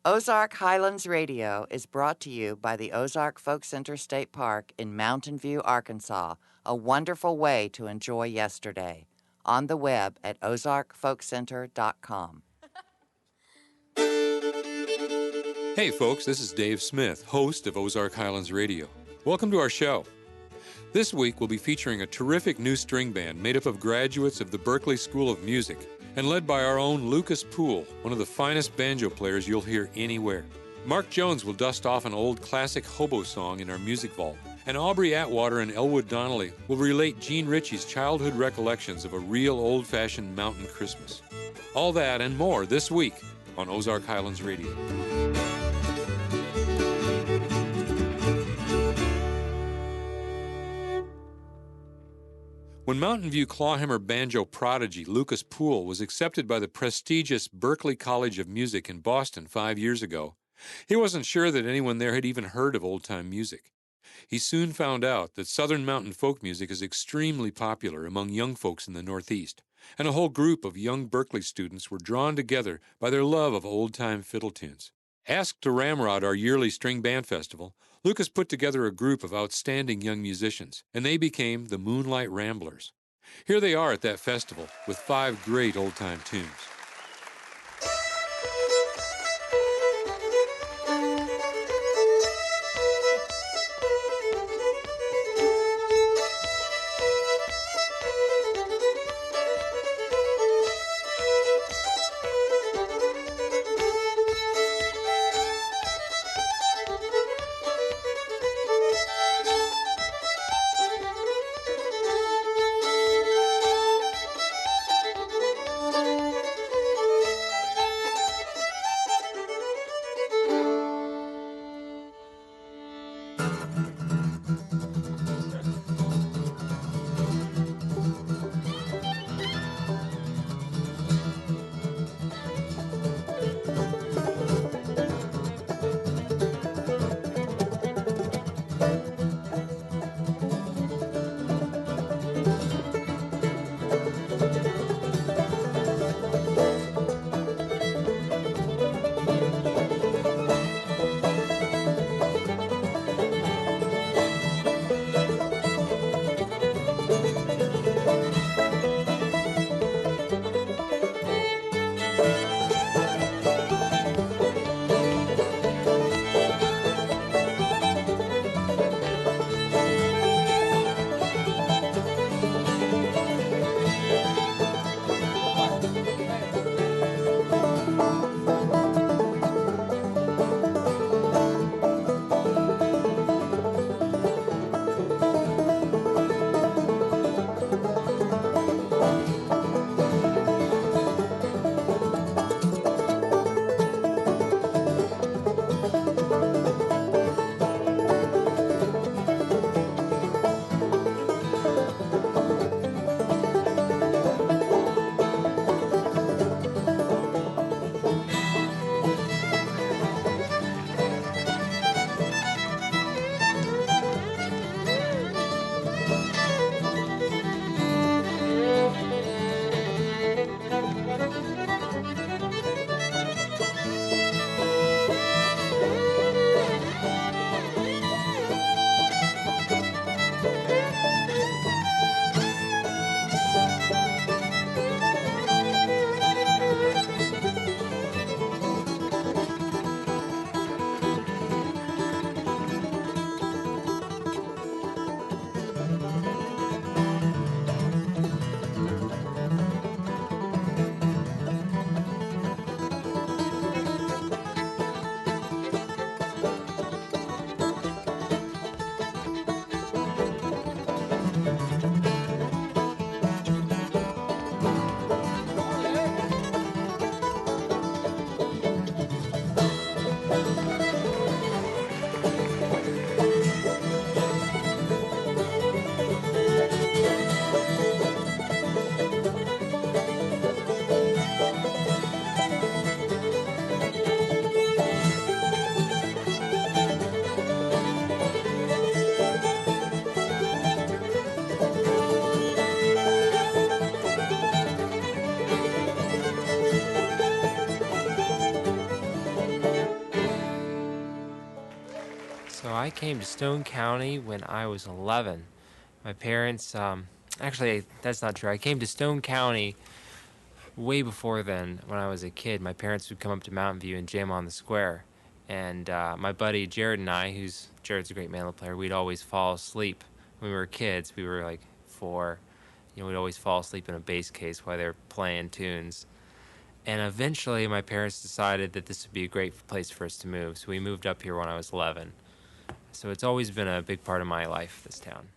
Ozark Highlands Radio is brought to you by the Ozark Folk Center State Park in Mountain View, Arkansas, a wonderful way to enjoy yesterday. On the web at ozarkfolkcenter.com. Hey folks, this is Dave Smith, host of Ozark Highlands Radio. Welcome to our show. This week we'll be featuring a terrific new string band made up of graduates of the Berklee School of Music and led by our own Lukas Pool, one of the finest banjo players you'll hear anywhere. Mark Jones will dust off an old classic hobo song in our music vault, and Aubrey Atwater and Elwood Donnelly will relate Jean Ritchie's childhood recollections of a real old-fashioned mountain Christmas. All that and more this week on Ozark Highlands Radio. When Mountain View clawhammer banjo prodigy Lukas Pool was accepted by the prestigious Berklee College of Music in Boston 5 years ago, he wasn't sure that anyone there had even heard of old-time music. He soon found out that Southern mountain folk music is extremely popular among young folks in the Northeast, and a whole group of young Berklee students were drawn together by their love of old-time fiddle tunes. Asked to ramrod our yearly string band festival, Lukas put together a group of outstanding young musicians, and they became the Moonlight Ramblers. Here they are at that festival with 5 great old-time tunes. So I came to Stone County when I was 11. My parents, actually, that's not true. I came to Stone County way before then. When I was a kid, my parents would come up to Mountain View and jam on the square. And my buddy Jared and I, Jared's a great mandolin player, we'd always fall asleep. When we were kids, we were like 4. We'd always fall asleep in a bass case while they were playing tunes. And eventually, my parents decided that this would be a great place for us to move. So we moved up here when I was 11. So it's always been a big part of my life, this town.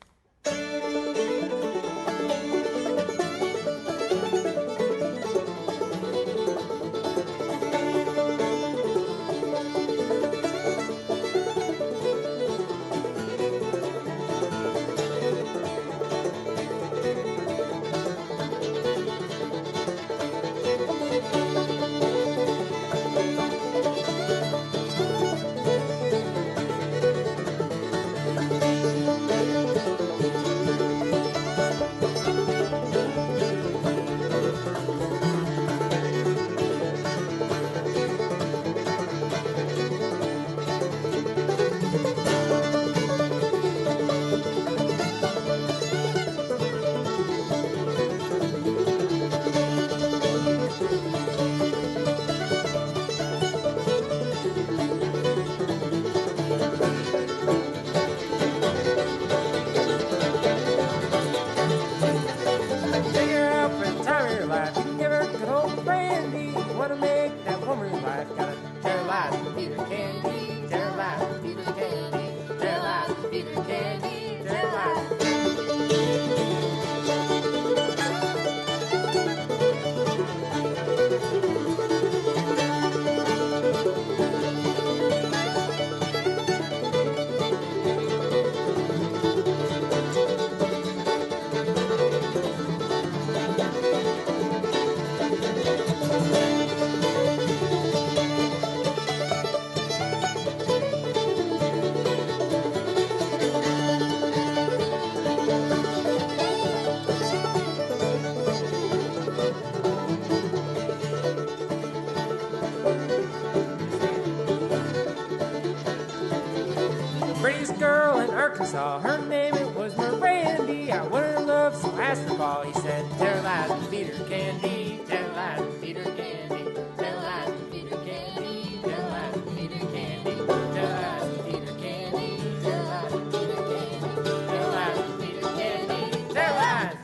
Arkansas, her name it was Mirandy. I wanted her love, so I asked her ball. He said, tell her lies and feed her candy. Tell her lies and feed her candy. Tell her lies and feed her candy. Tell her lies and feed her candy. Tell her lies and feed her candy. Tell her lies and feed her candy. Tell her lies and feed her candy. Tell her lies.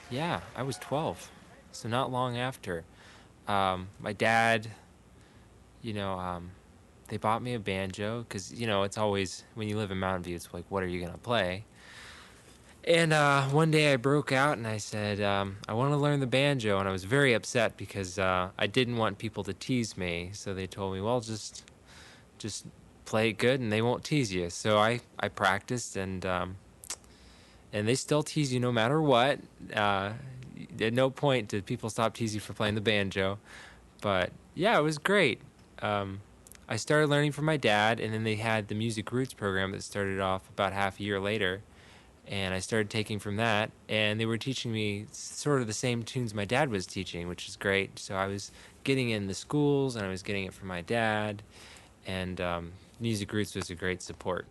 Yeah, I was 12, so not long after. My dad, they bought me a banjo because, it's always, when you live in Mountain View, it's like, what are you going to play? And one day I broke out and I said, I want to learn the banjo. And I was very upset because I didn't want people to tease me. So they told me, well, just play it good and they won't tease you. So I practiced and they still tease you no matter what. At no point did people stop teasing you for playing the banjo. But yeah, it was great. I started learning from my dad, and then they had the Music Roots program that started off about half a year later. And I started taking from that, and they were teaching me sort of the same tunes my dad was teaching, which is great. So I was getting in the schools, and I was getting it from my dad, and Music Roots was a great support.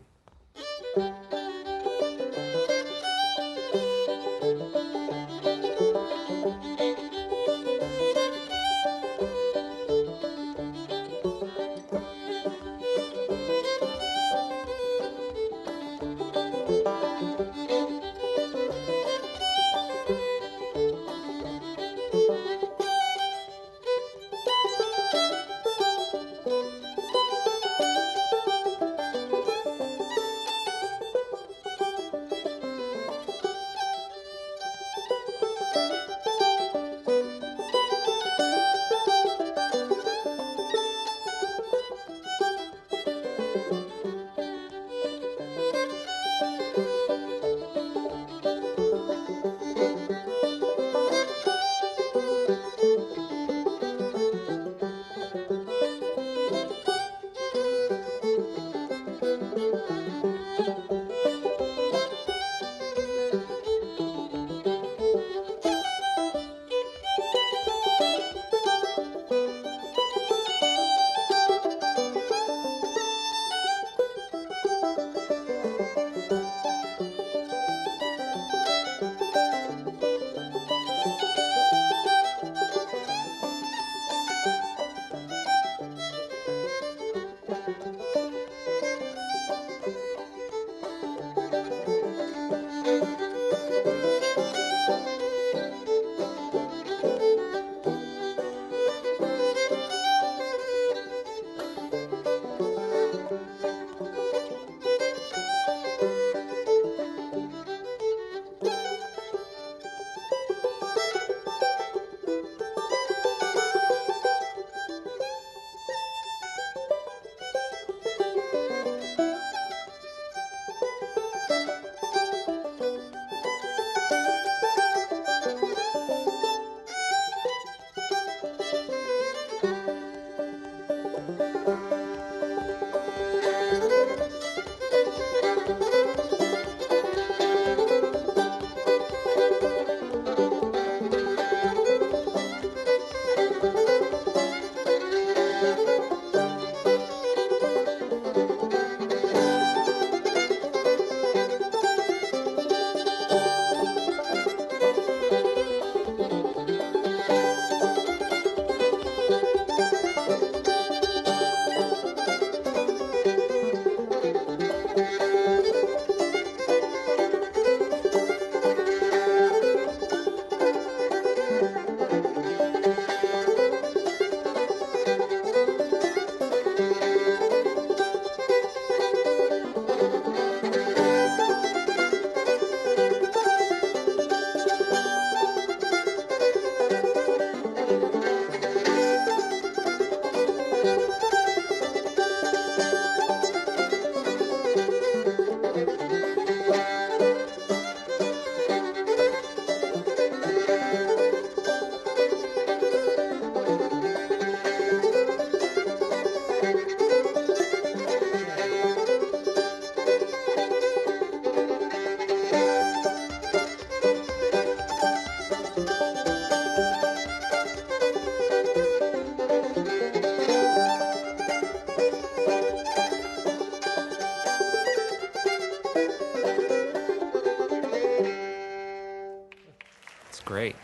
It's great.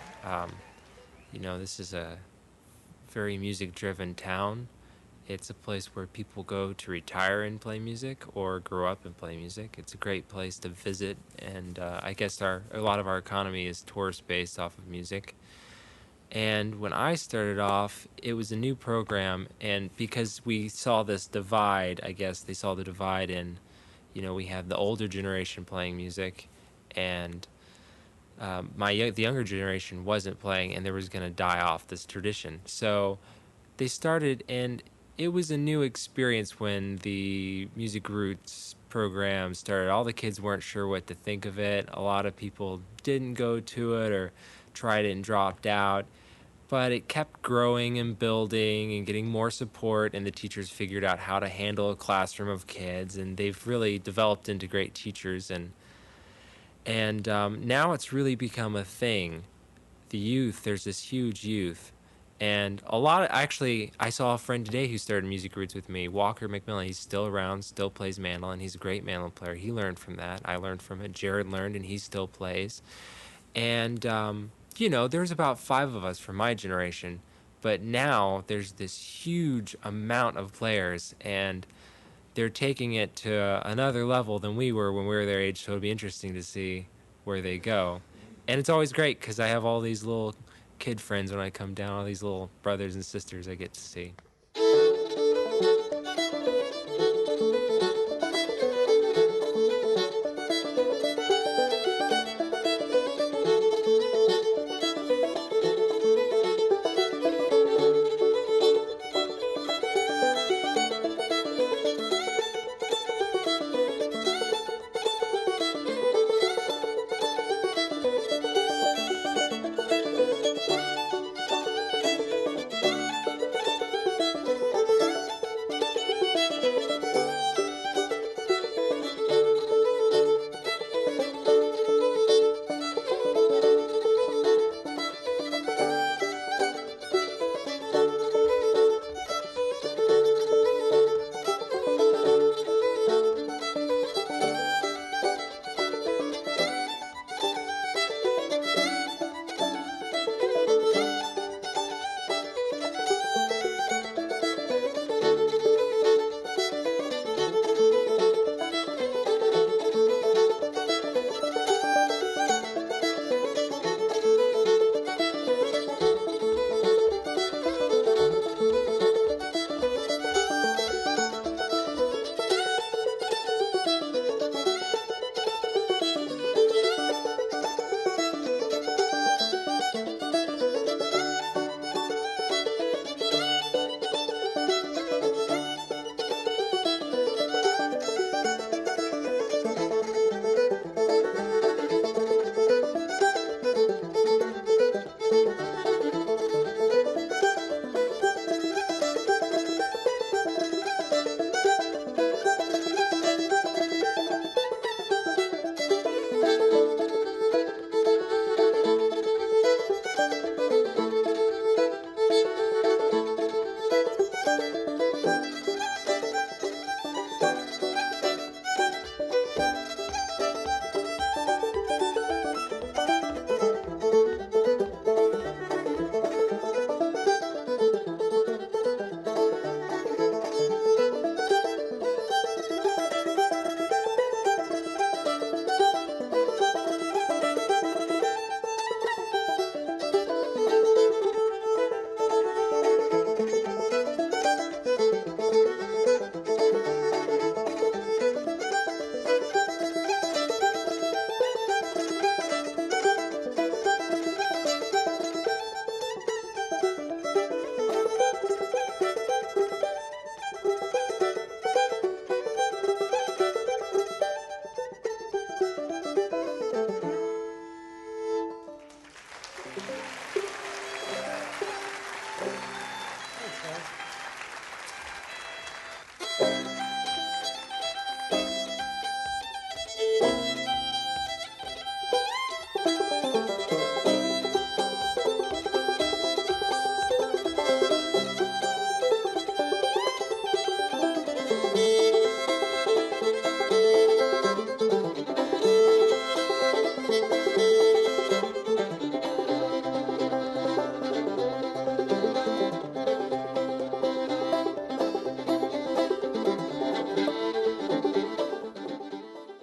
This is a very music-driven town. It's a place where people go to retire and play music or grow up and play music. It's a great place to visit, and I guess a lot of our economy is tourist-based off of music. And when I started off, it was a new program, and because we saw this divide, I guess they saw the divide in, we have the older generation playing music, and the younger generation wasn't playing, and there was going to die off this tradition. So they started, and it was a new experience when the Music Roots program started. All the kids weren't sure what to think of it. A lot of people didn't go to it or tried it and dropped out. But it kept growing and building and getting more support, and the teachers figured out how to handle a classroom of kids, and they've really developed into great teachers. And now it's really become a thing. The youth, there's this huge youth. And actually, I saw a friend today who started Music Roots with me, Walker McMillan. He's still around, still plays mandolin. He's a great mandolin player. He learned from that. I learned from it. Jared learned, and he still plays. And, there's about 5 of us from my generation. But now there's this huge amount of players, and they're taking it to another level than we were when we were their age, so it'll be interesting to see where they go. And it's always great because I have all these little kid friends when I come down, all these little brothers and sisters I get to see.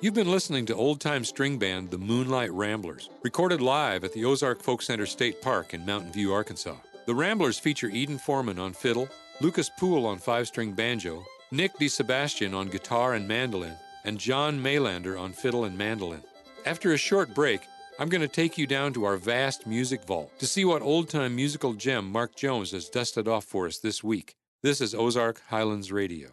You've been listening to old-time string band the Moonlight Ramblers, recorded live at the Ozark Folk Center State Park in Mountain View, Arkansas. The Ramblers feature Eden Foreman on fiddle, Lukas Pool on 5-string banjo, Nick DeSebastian on guitar and mandolin, and John Maylander on fiddle and mandolin. After a short break, I'm going to take you down to our vast music vault to see what old-time musical gem Mark Jones has dusted off for us this week. This is Ozark Highlands Radio.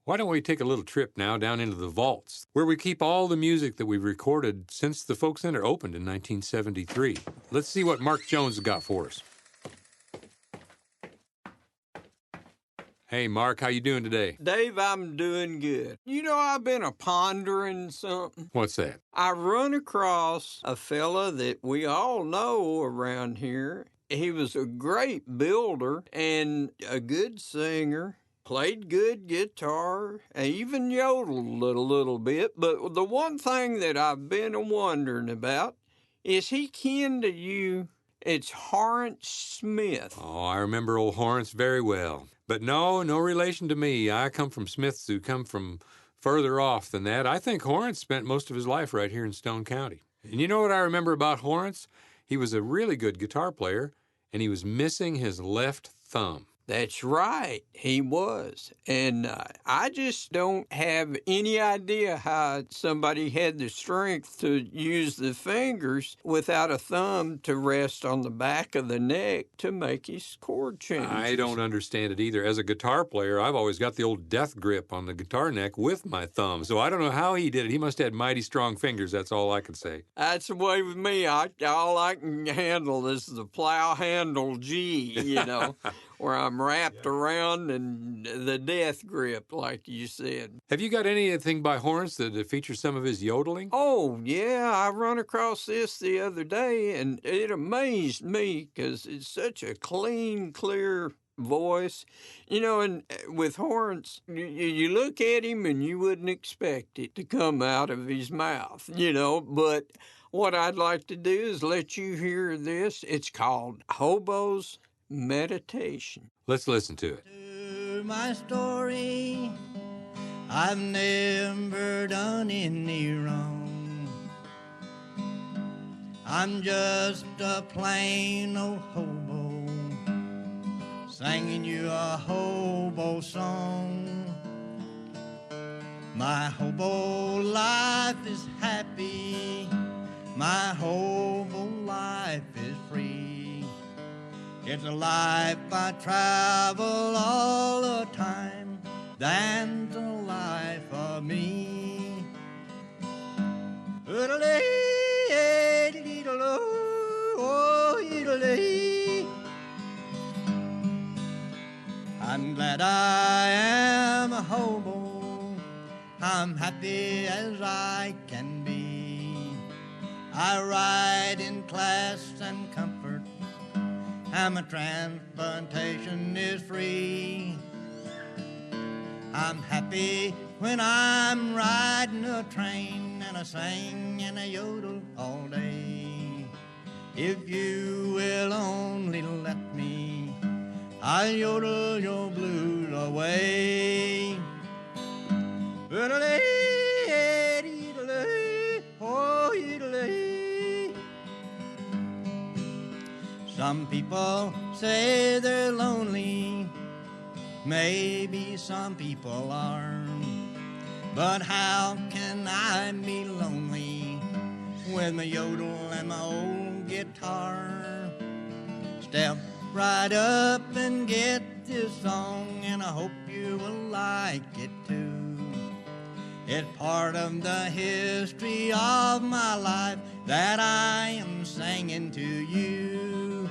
Why don't we take a little trip now down into the vaults, where we keep all the music that we've recorded since the Folk Center opened in 1973. Let's see what Mark Jones got for us. Hey, Mark, how you doing today? Dave, I'm doing good. You know, I've been pondering something. What's that? I run across a fella that we all know around here. He was a great builder and a good singer. Played good guitar, and even yodeled a little bit. But the one thing that I've been wondering about is he kin to you. It's Horance Smith. Oh, I remember old Horance very well. But no relation to me. I come from Smiths who come from further off than that. I think Horance spent most of his life right here in Stone County. And you know what I remember about Horance? He was a really good guitar player, and he was missing his left thumb. That's right, he was. And I just don't have any idea how somebody had the strength to use the fingers without a thumb to rest on the back of the neck to make his chord changes. I don't understand it either. As a guitar player, I've always got the old death grip on the guitar neck with my thumb. So I don't know how he did it. He must have had mighty strong fingers. That's all I can say. That's the way with me. All I can handle is the plow handle G, you know. Where I'm wrapped around and the death grip, like you said. Have you got anything by Horance that features some of his yodeling? Oh, yeah. I run across this the other day, and it amazed me because it's such a clean, clear voice. You know, and with Horance, you look at him and you wouldn't expect it to come out of his mouth, you know, but what I'd like to do is let you hear this. It's called Hobo's Meditation. Let's listen to it. To my story, I've never done any wrong. I'm just a plain old hobo, singing you a hobo song. My hobo life is happy, my hobo life is free. It's a life I travel all the time, than the life of me. I'm glad I am a hobo, I'm happy as I can be. I ride in class and comfort, and my transportation is free. I'm happy when I'm riding a train, and I sing and I yodel all day. If you will only let me, I'll yodel your blues away. Some people say they're lonely, maybe some people are. But how can I be lonely with my yodel and my old guitar? Step right up and get this song, and I hope you will like it too. It's part of the history of my life that I am singing to you.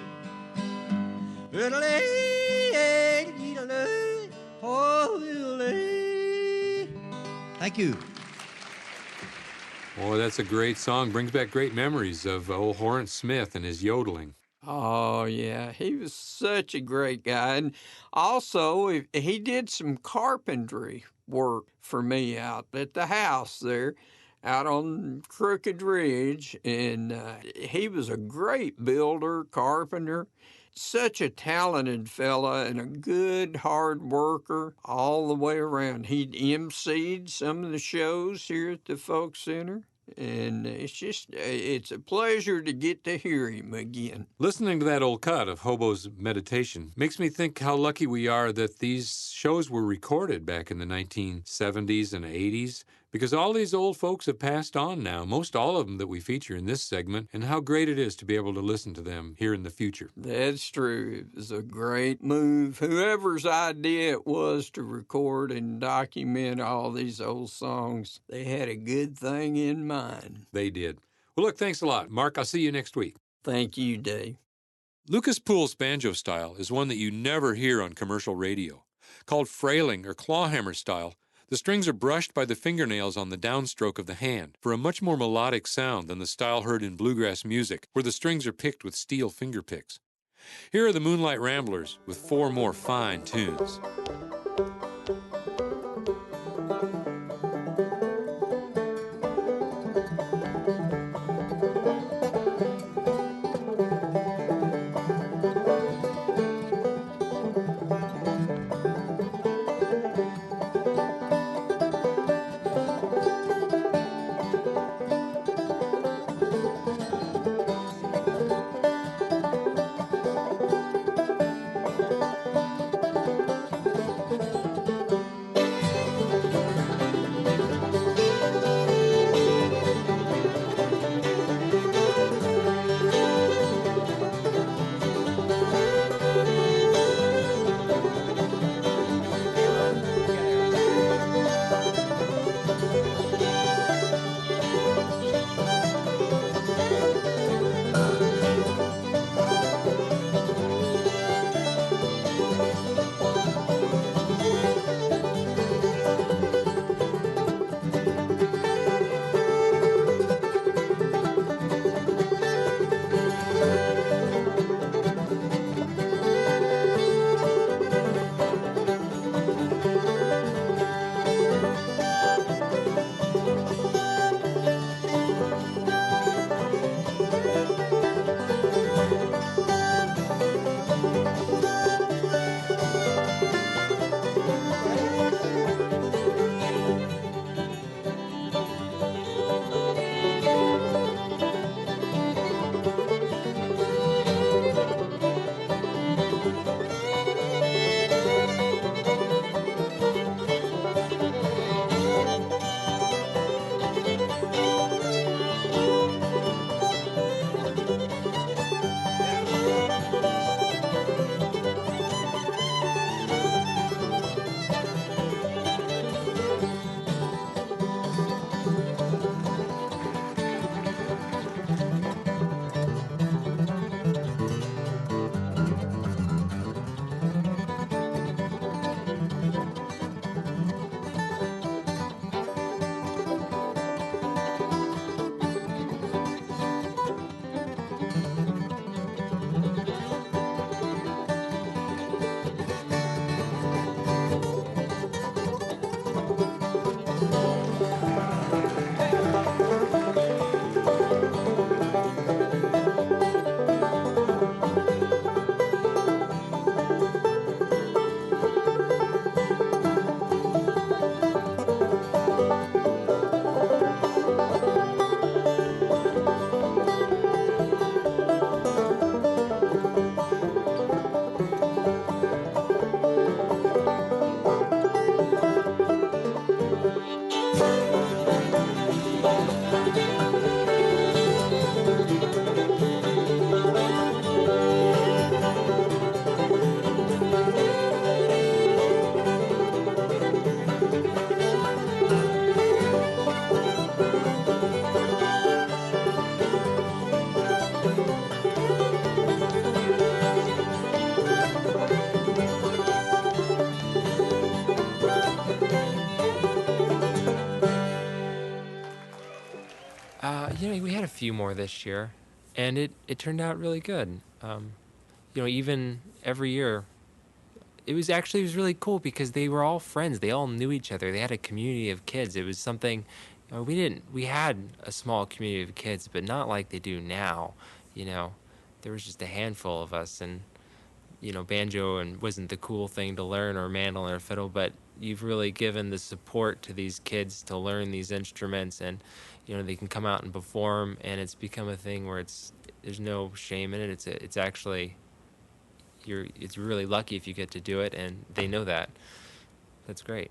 Thank you. Boy, that's a great song. Brings back great memories of old Horance Smith and his yodeling. Oh, yeah. He was such a great guy. And also, he did some carpentry work for me out at the house there, out on Crooked Ridge. And he was a great builder, carpenter. Such a talented fella and a good hard worker all the way around. He'd emceed some of the shows here at the Folk Center. And it's a pleasure to get to hear him again. Listening to that old cut of Hobo's Meditation makes me think how lucky we are that these shows were recorded back in the 1970s and 80s, because all these old folks have passed on now, most all of them that we feature in this segment, and how great it is to be able to listen to them here in the future. That's true. It was a great move. Whoever's idea it was to record and document all these old songs, they had a good thing in mind. They did. Well, look, thanks a lot. Mark, I'll see you next week. Thank you, Dave. Lukas Pool's banjo style is one that you never hear on commercial radio. Called frailing or clawhammer style, the strings are brushed by the fingernails on the downstroke of the hand for a much more melodic sound than the style heard in bluegrass music, where the strings are picked with steel finger picks. Here are the Moonlight Ramblers with 4 more fine tunes. we had a few more this year, and it turned out really good. Even every year, it was really cool because they were all friends. They all knew each other. They had a community of kids. It was something, we had a small community of kids, but not like they do now. There was just a handful of us, and banjo and wasn't the cool thing to learn, or mandolin or fiddle, but you've really given the support to these kids to learn these instruments, and they can come out and perform, and it's become a thing where there's no shame in it. It's actually it's really lucky if you get to do it, and they know that. That's great.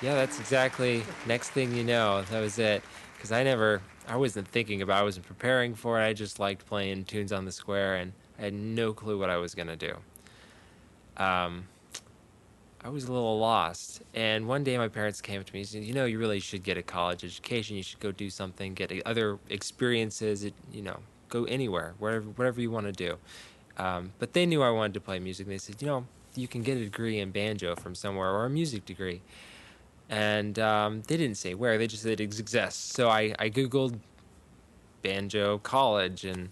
Yeah, that's exactly, next thing you know, that was it. Because I wasn't thinking about it, I wasn't preparing for it. I just liked playing tunes on the square, and I had no clue what I was going to do. I was a little lost. And one day my parents came up to me and said, you really should get a college education. You should go do something, get other experiences, go anywhere, whatever you want to do. But they knew I wanted to play music. They said, you can get a degree in banjo from somewhere, or a music degree. And they didn't say where, they just said it exists. So I Googled banjo college, and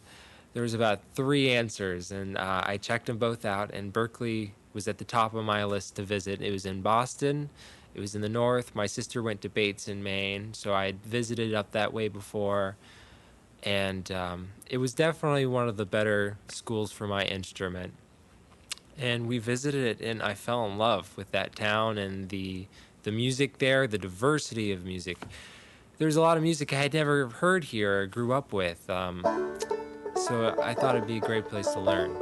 there was about 3 answers, and I checked them both out, and Berkeley was at the top of my list to visit. It was in Boston. It was in the north. My sister went to Bates in Maine, so I had visited up that way before. And it was definitely one of the better schools for my instrument. And we visited it, and I fell in love with that town and the music there, the diversity of music. There's a lot of music I had never heard here or grew up with. So I thought it'd be a great place to learn.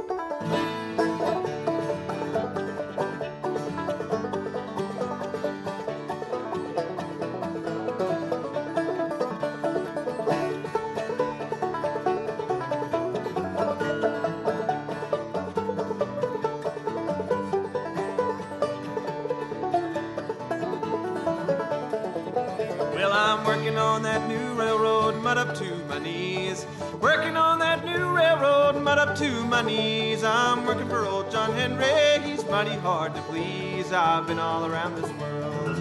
I'm working for old John Henry. He's mighty hard to please. I've been all around this world.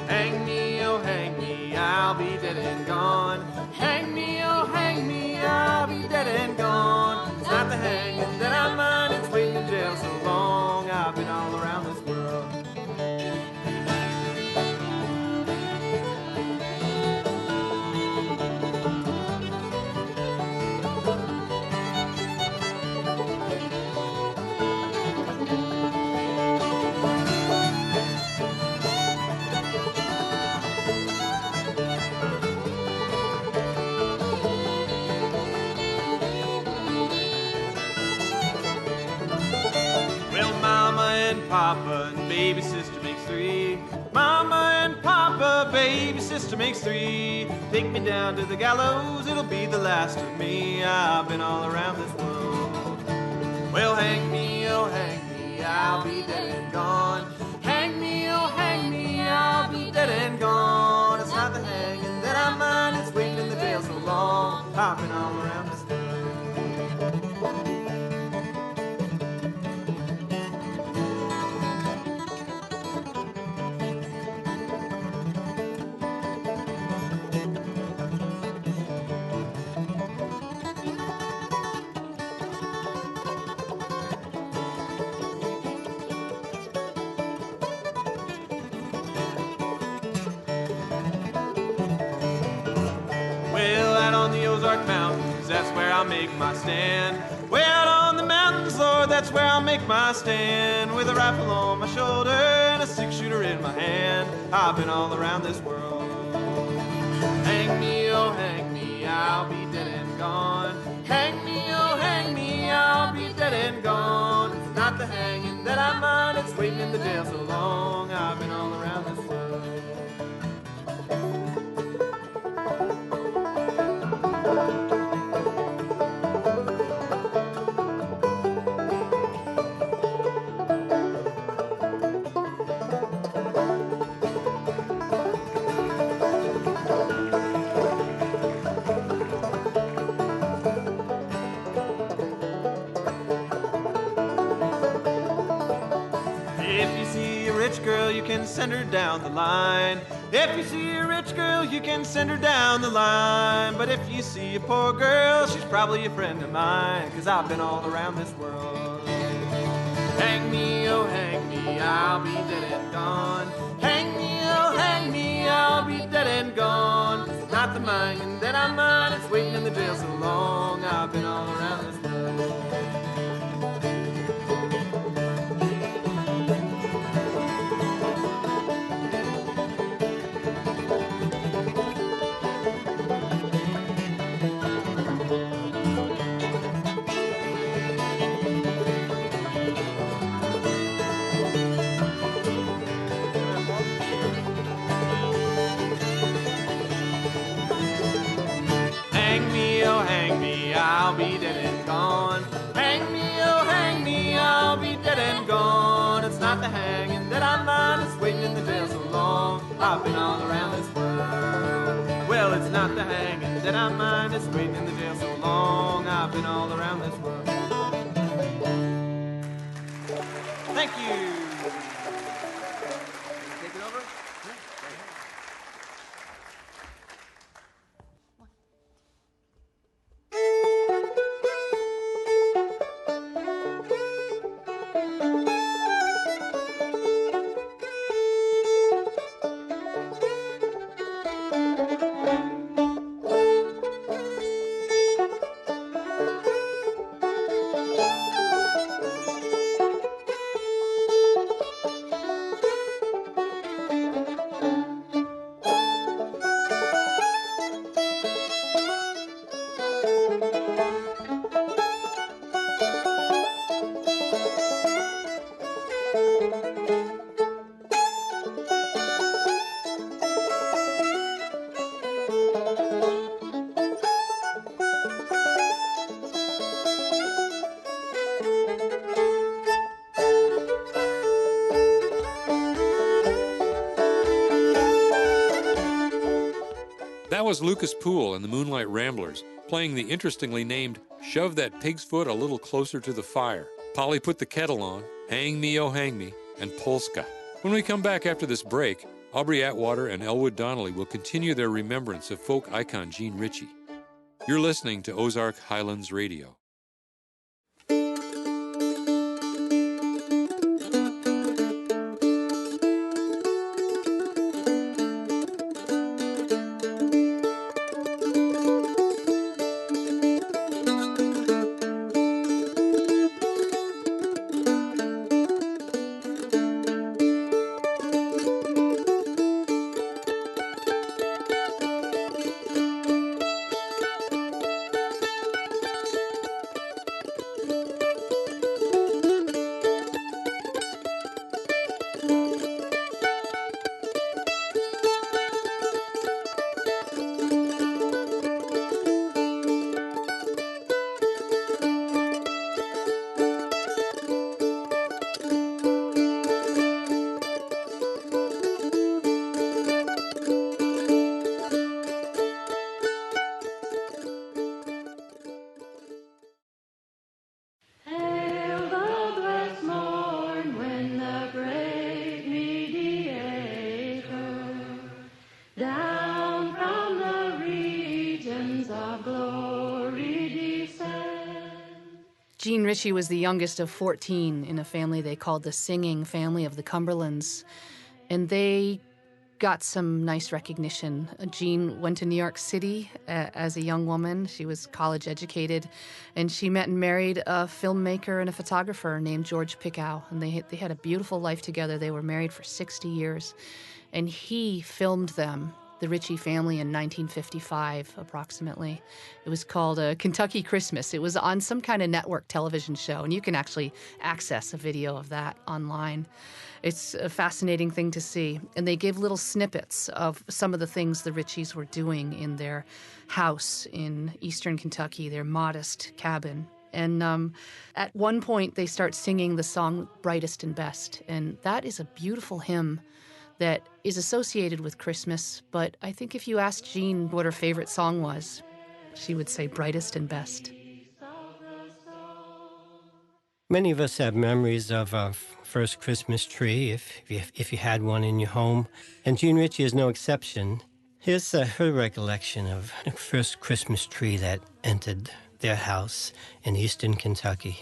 Hang me, oh hang me, I'll be dead and gone. Hang me, oh hang me, I'll be dead and gone. It's not the hanging that I mind, it's waiting in jail so long. I've been all around Papa, and baby sister makes three. Mama and Papa, baby sister makes three. Take me down to the gallows, it'll be the last of me. I've been all around this world. Well, hang me, oh hang me, I'll be dead and gone. Hang me, oh hang me, I'll be dead and gone. It's not the hanging that I mind, it's waiting in the jail so long. I've been all around this world. Ozark Mountains, that's where I'll make my stand. Way out on the mountains, Lord, that's where I'll make my stand. With a rifle on my shoulder and a six-shooter in my hand, I've been all around this world. Hang me, oh hang me, I'll be dead and gone. Hang me, oh hang me, I'll be dead and gone. It's not the hanging that I mind, it's waiting in the jail so long. I've been all around this world. Girl, you can send her down the line. If you see a rich girl, you can send her down the line. But if you see a poor girl, she's probably a friend of mine, 'cause I've been all around this world. Hang me, oh hang me, I'll be dead and gone. Hang me, oh hang me, I'll be dead and gone. It's not the mine that I mind, it's waiting in the jail so long. I've been all around this world. I'll be dead and gone. Hang me, oh hang me, I'll be dead and gone. It's not the hanging that I mind, it's waiting in the jail so long. I've been all around this world. Well, it's not the hanging that I mind, it's waiting in the jail so long. I've been all around this world. Thank you. Take it over. That was Lukas Pool and the Moonlight Ramblers, playing the interestingly named Shove That Pig's Foot a Little Closer to the Fire, Polly Put the Kettle On, Hang Me, Oh Hang Me, and Polska. When we come back after this break, Aubrey Atwater and Elwood Donnelly will continue their remembrance of folk icon Jean Ritchie. You're listening to Ozark Highlands Radio. Jean Ritchie was the youngest of 14 in a family they called the Singing Family of the Cumberlands, and they got some nice recognition. Jean went to New York City as a young woman. She was college educated, and she met and married a filmmaker and a photographer named George Pickow, and they had a beautiful life together. They were married for 60 years, and he filmed them, the Ritchie family, in 1955, approximately. It was called Kentucky Christmas. It was on some kind of network television show, and you can actually access a video of that online. It's a fascinating thing to see. And they give little snippets of some of the things the Ritchies were doing in their house in eastern Kentucky, their modest cabin. And at one point, they start singing the song Brightest and Best. And that is a beautiful hymn that is associated with Christmas. But I think if you asked Jean what her favorite song was, she would say Brightest and Best. Many of us have memories of our first Christmas tree, if you had one in your home, and Jean Ritchie is no exception. Here's her recollection of the first Christmas tree that entered their house in eastern Kentucky.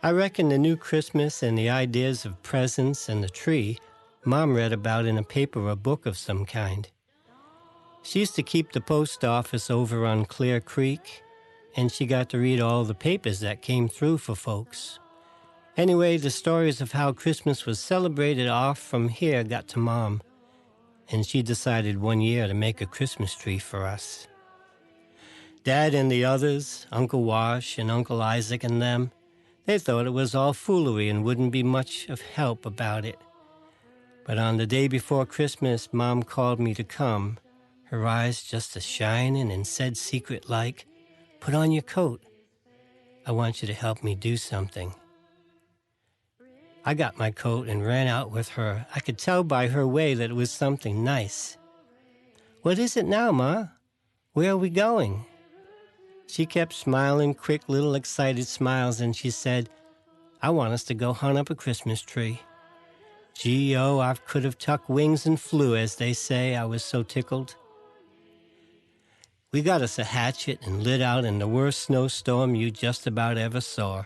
I reckon the new Christmas and the ideas of presents and the tree Mom read about in a paper or book of some kind. She used to keep the post office over on Clear Creek, and she got to read all the papers that came through for folks. Anyway, the stories of how Christmas was celebrated off from here got to Mom, and she decided one year to make a Christmas tree for us. Dad and the others, Uncle Wash and Uncle Isaac and them, they thought it was all foolery and wouldn't be much of help about it. But on the day before Christmas, Mom called me to come, her eyes just a-shining, and said secret-like, "Put on your coat. I want you to help me do something." I got my coat and ran out with her. I could tell by her way that it was something nice. "What is it now, Ma? Where are we going?" She kept smiling quick little excited smiles, and she said, "I want us to go hunt up a Christmas tree." Gee, oh, I could have tucked wings and flew, as they say. I was so tickled. We got us a hatchet and lit out in the worst snowstorm you just about ever saw.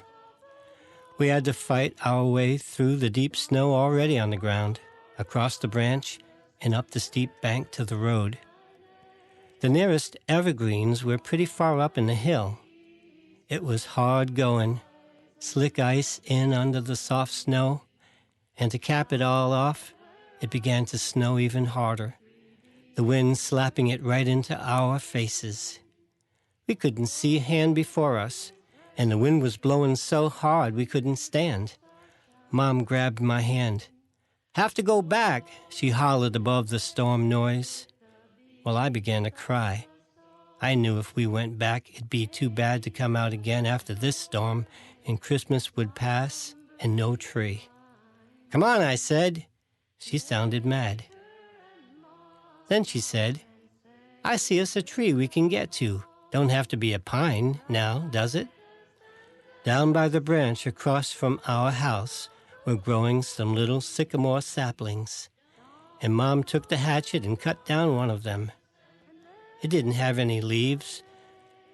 We had to fight our way through the deep snow already on the ground, across the branch, and up the steep bank to the road. The nearest evergreens were pretty far up in the hill. It was hard going, slick ice in under the soft snow, and to cap it all off, it began to snow even harder, the wind slapping it right into our faces. We couldn't see a hand before us, and the wind was blowing so hard we couldn't stand. Mom grabbed my hand. "Have to go back," she hollered above the storm noise. Well, I began to cry. I knew if we went back, it'd be too bad to come out again after this storm, and Christmas would pass and no tree. "Come on," I said. She sounded mad. Then she said, "I see us a tree we can get to. Don't have to be a pine now, does it?" Down by the branch across from our house were growing some little sycamore saplings, and Mom took the hatchet and cut down one of them. It didn't have any leaves,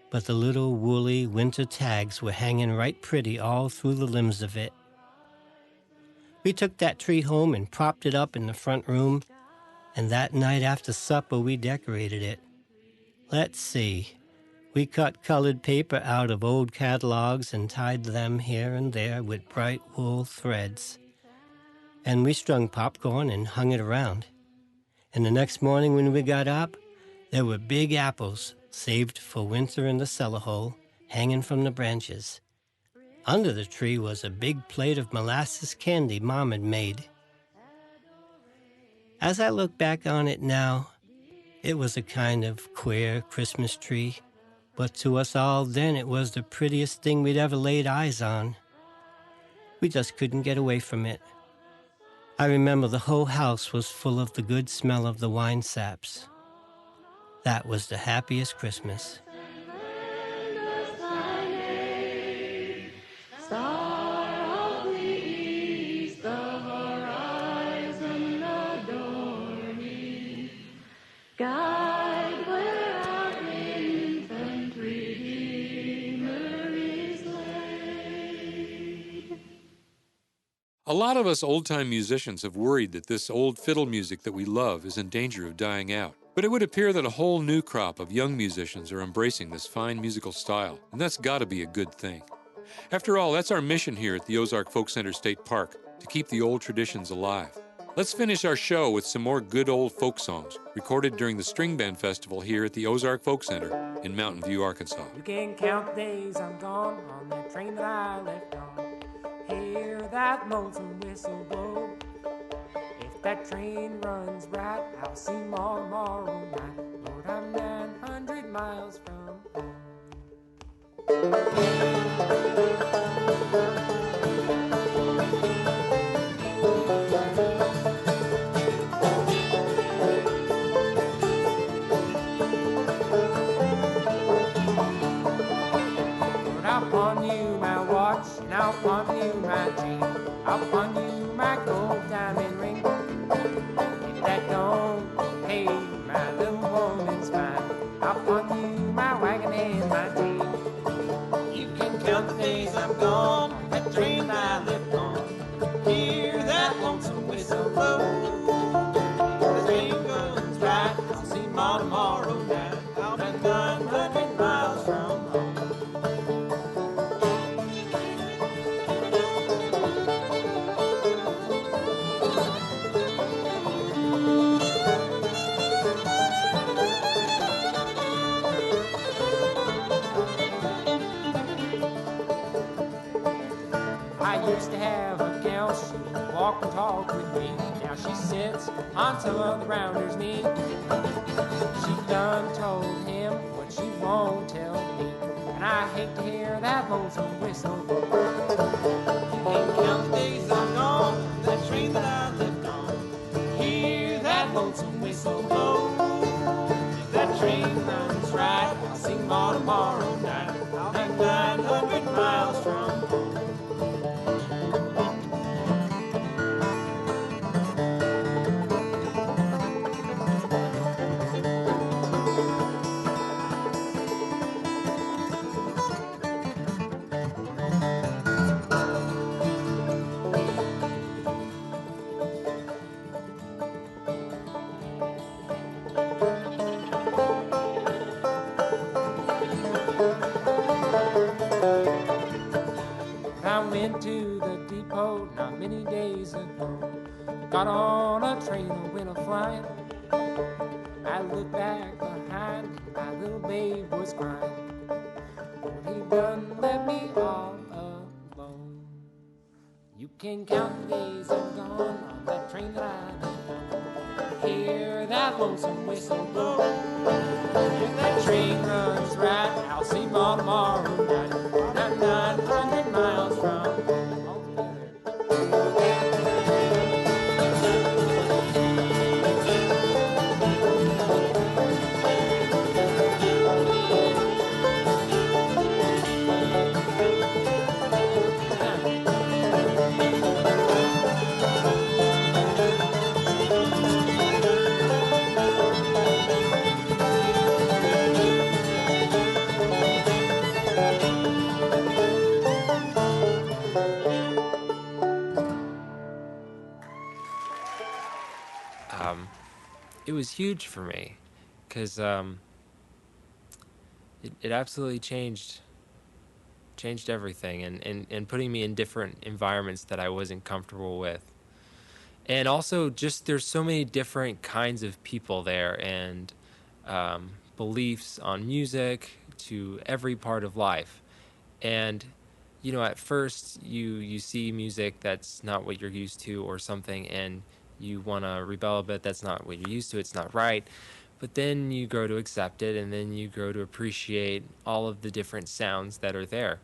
but the little woolly winter tags were hanging right pretty all through the limbs of it. We took that tree home and propped it up in the front room, and that night after supper we decorated it. Let's see. We cut colored paper out of old catalogs and tied them here and there with bright wool threads. And we strung popcorn and hung it around. And the next morning when we got up, there were big apples saved for winter in the cellar hole, hanging from the branches. Under the tree was a big plate of molasses candy Mom had made. As I look back on it now, it was a kind of queer Christmas tree, but to us all then it was the prettiest thing we'd ever laid eyes on. We just couldn't get away from it. I remember the whole house was full of the good smell of the wine saps. That was the happiest Christmas. Guide where our infant Redeemer A lot of us old-time musicians have worried that this old fiddle music that we love is in danger of dying out. But it would appear that a whole new crop of young musicians are embracing this fine musical style, and that's got to be a good thing. After all, that's our mission here at the Ozark Folk Center State Park, to keep the old traditions alive. Let's finish our show with some more good old folk songs, recorded during the String Band Festival here at the Ozark Folk Center in Mountain View, Arkansas. You can count the days I'm gone on that train that I left on. Hear that lonesome whistle blow. If that train runs right, I'll see tomorrow night. Lord, I'm 900 miles from home. I'll pawn you my watch, and I'll pawn you my chain. I'll pawn you my gold diamond ring. If that don't pay my little woman's fine, I'll pawn you my wagon and my team. You can count the days I'm gone on that train that I lived on. Hear that lonesome whistle blow. The train runs right, I'll see Ma tomorrow night. I'll be 900 miles from home. I used to have a gal, she would walk and talk with me. Now she sits on some of the rounder's knee. She done told him what she won't tell me, and I hate to hear that lonesome whistle blow. You can count the days I'm gone, that train that I lived on. Hear that lonesome whistle blow. If that train runs right, I'll sing more tomorrow night. I'll be 900 miles from home. To the depot not many days ago. Got on a train and went a-flying. I looked back behind, my little babe was crying. Lord, he done left me all alone. You can count the days I'm gone on that train that I lived on. Hear that lonesome whistle blow. If that train runs right, I'll see Ma tomorrow night. I'm 900 miles from it was huge for me because it absolutely changed everything and putting me in different environments that I wasn't comfortable with. And also just there's so many different kinds of people there and beliefs on music to every part of life. And, you know, at first you see music that's not what you're used to or something and you want to rebel a bit, that's not what you're used to, it's not right. But then you grow to accept it, and then you grow to appreciate all of the different sounds that are there.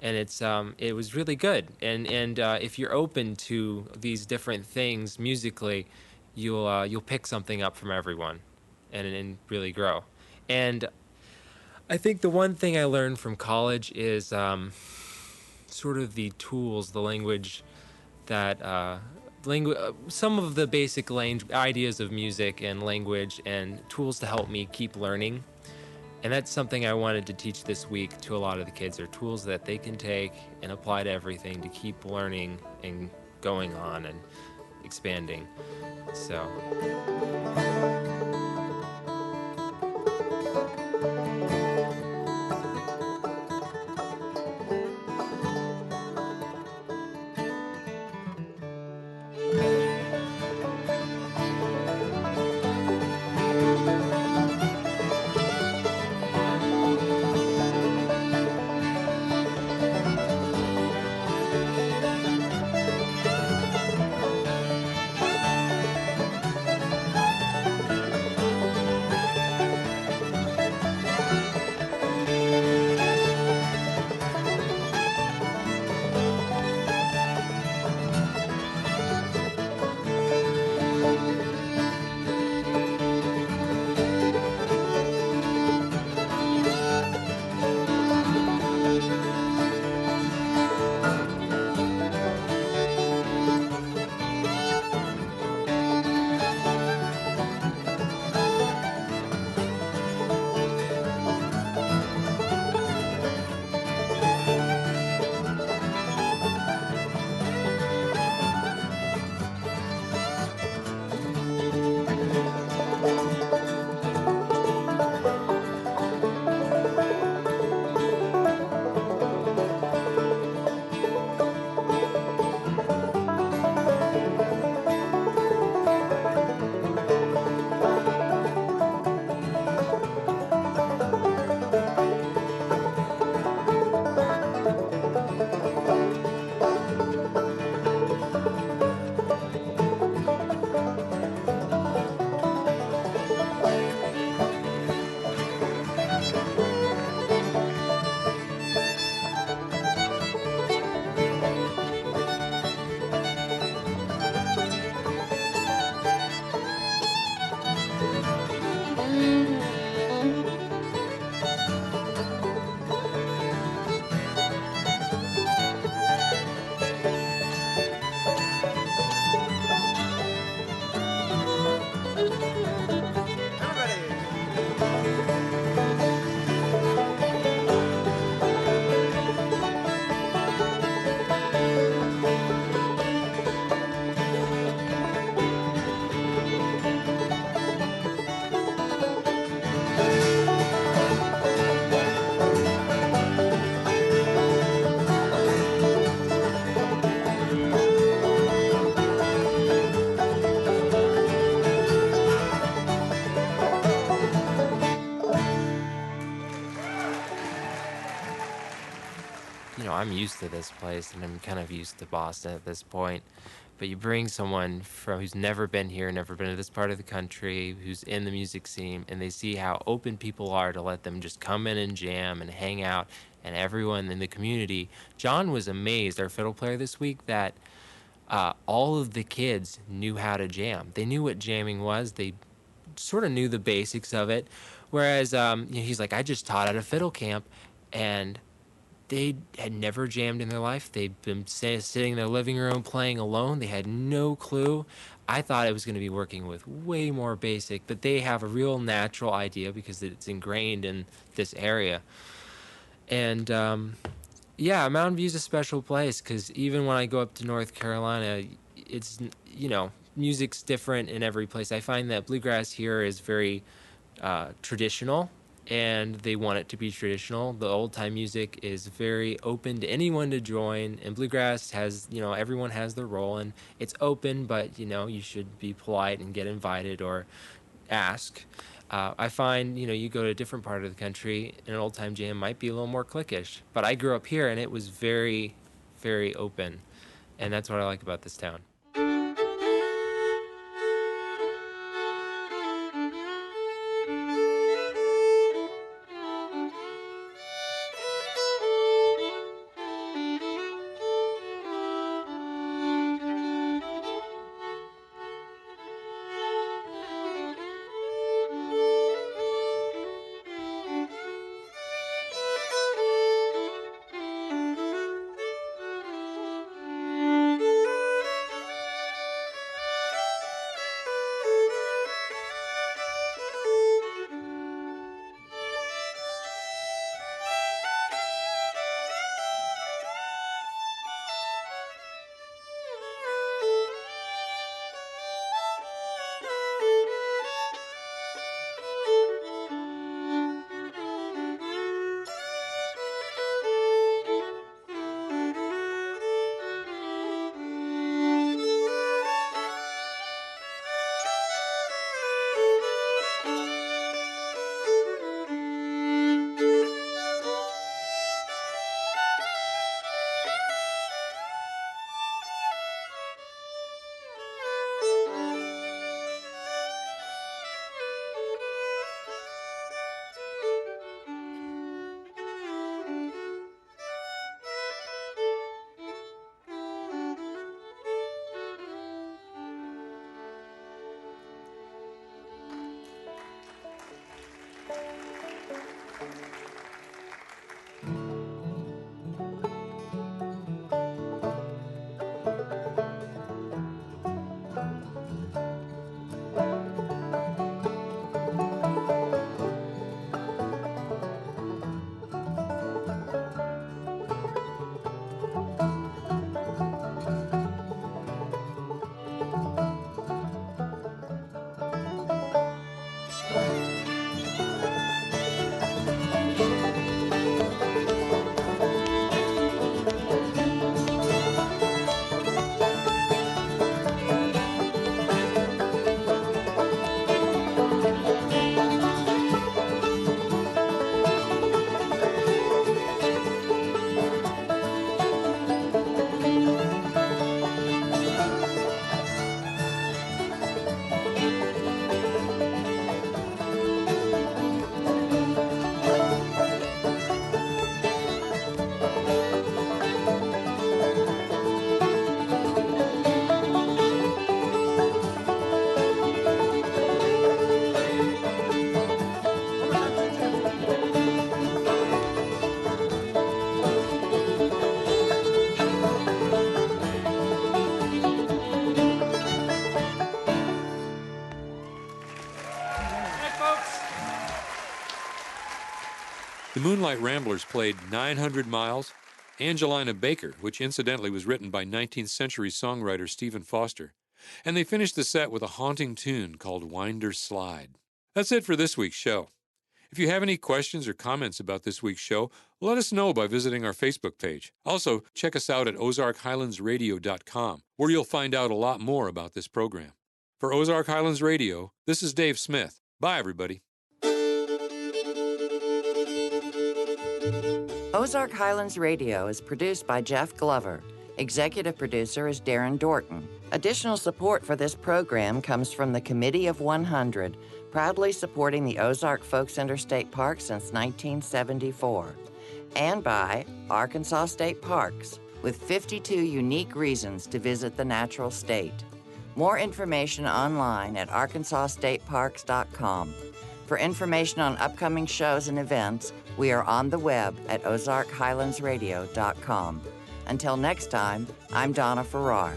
And it was really good. And if you're open to these different things musically, you'll pick something up from everyone, and really grow. And I think the one thing I learned from college is sort of the tools, the language that. Some of the basic ideas of music and language and tools to help me keep learning. And that's something I wanted to teach this week to a lot of the kids, are tools that they can take and apply to everything to keep learning and going on and expanding. So. I'm used to this place and I'm kind of used to Boston at this point. But you bring someone who's never been here, never been to this part of the country, who's in the music scene, and they see how open people are to let them just come in and jam and hang out, and everyone in the community. John was amazed, our fiddle player this week, that all of the kids knew how to jam. They knew what jamming was. They sort of knew the basics of it. Whereas he's like, I just taught at a fiddle camp, and they had never jammed in their life. They'd been sitting in their living room playing alone. They had no clue. I thought it was going to be working with way more basic, but they have a real natural idea because it's ingrained in this area. And Mountain View's a special place because even when I go up to North Carolina, it's, music's different in every place. I find that bluegrass here is very traditional, and they want it to be traditional. The old-time music is very open to anyone to join, and bluegrass has, everyone has their role, and it's open, but, you should be polite and get invited or ask. I find, you go to a different part of the country, and an old-time jam might be a little more cliquish, but I grew up here, and it was very, very open, and that's what I like about this town. The Moonlight Ramblers played 900 Miles, Angelina Baker, which incidentally was written by 19th century songwriter Stephen Foster, and they finished the set with a haunting tune called Winder's Slide. That's it for this week's show. If you have any questions or comments about this week's show, let us know by visiting our Facebook page. Also, check us out at ozarkhighlandsradio.com, where you'll find out a lot more about this program. For Ozark Highlands Radio, this is Dave Smith. Bye, everybody. Ozark Highlands Radio is produced by Jeff Glover. Executive producer is Darren Dorton. Additional support for this program comes from the Committee of 100, proudly supporting the Ozark Folk Center State Park since 1974, and by Arkansas State Parks, with 52 unique reasons to visit the natural state. More information online at arkansasstateparks.com. For information on upcoming shows and events, we are on the web at ozarkhighlandsradio.com. Until next time, I'm Donna Farrar.